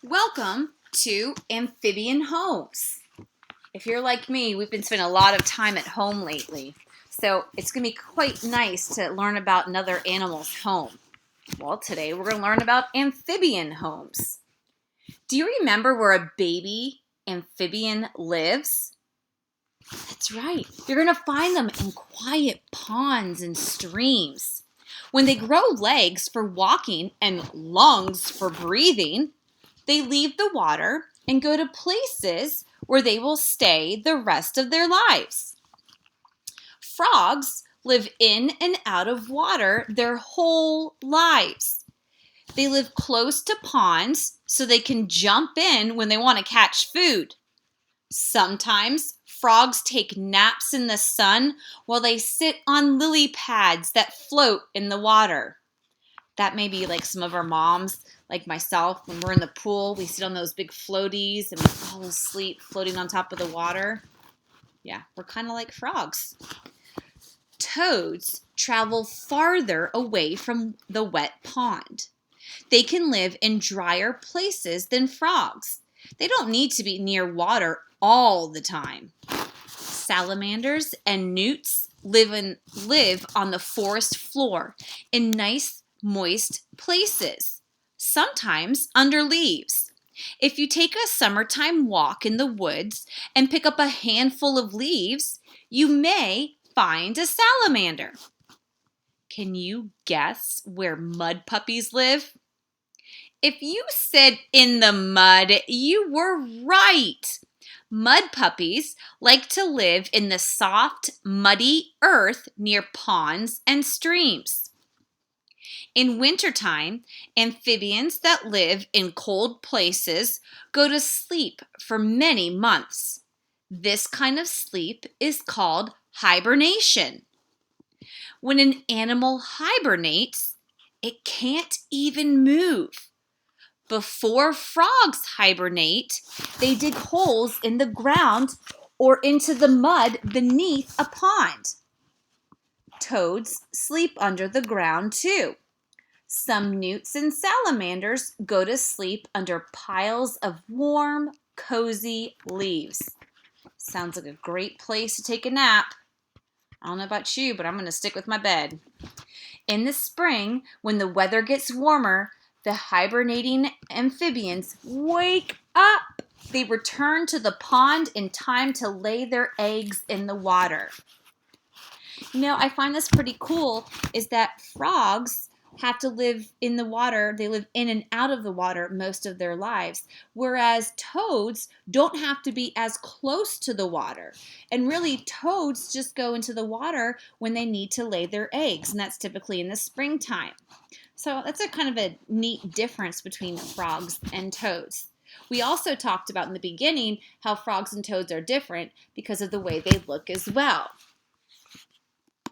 Welcome to Amphibian Homes. If you're like me, we've been spending a lot of time at home lately, so it's going to be quite nice to learn about another animal's home. Well, today we're going to learn about amphibian homes. Do you remember where a baby amphibian lives? That's right. You're going to find them in quiet ponds and streams. When they grow legs for walking and lungs for breathing, they leave the water and go to places where they will stay the rest of their lives. Frogs live in and out of water their whole lives. They live close to ponds so they can jump in when they want to catch food. Sometimes frogs take naps in the sun while they sit on lily pads that float in the water. That may be like some of our moms, like myself, when we're in the pool, we sit on those big floaties and we fall asleep floating on top of the water. Yeah, we're kind of like frogs. Toads travel farther away from the wet pond. They can live in drier places than frogs. They don't need to be near water all the time. Salamanders and newts live on the forest floor in nice, moist places, sometimes under leaves. If you take a summertime walk in the woods and pick up a handful of leaves, you may find a salamander. Can you guess where mud puppies live? If you said in the mud, you were right. Mud puppies like to live in the soft, muddy earth near ponds and streams. In wintertime, amphibians that live in cold places go to sleep for many months. This kind of sleep is called hibernation. When an animal hibernates, it can't even move. Before frogs hibernate, they dig holes in the ground or into the mud beneath a pond. Toads sleep under the ground too. Some newts and salamanders go to sleep under piles of warm, cozy leaves. Sounds like a great place to take a nap. I don't know about you, but I'm going to stick with my bed. In the spring, when the weather gets warmer, the hibernating amphibians wake up. They return to the pond in time to lay their eggs in the water. I find this pretty cool is that frogs have to live in the water. They live in and out of the water most of their lives, whereas toads don't have to be as close to the water. And really, toads just go into the water when they need to lay their eggs, and that's typically in the springtime. So that's a kind of a neat difference between frogs and toads. We also talked about in the beginning how frogs and toads are different because of the way they look as well.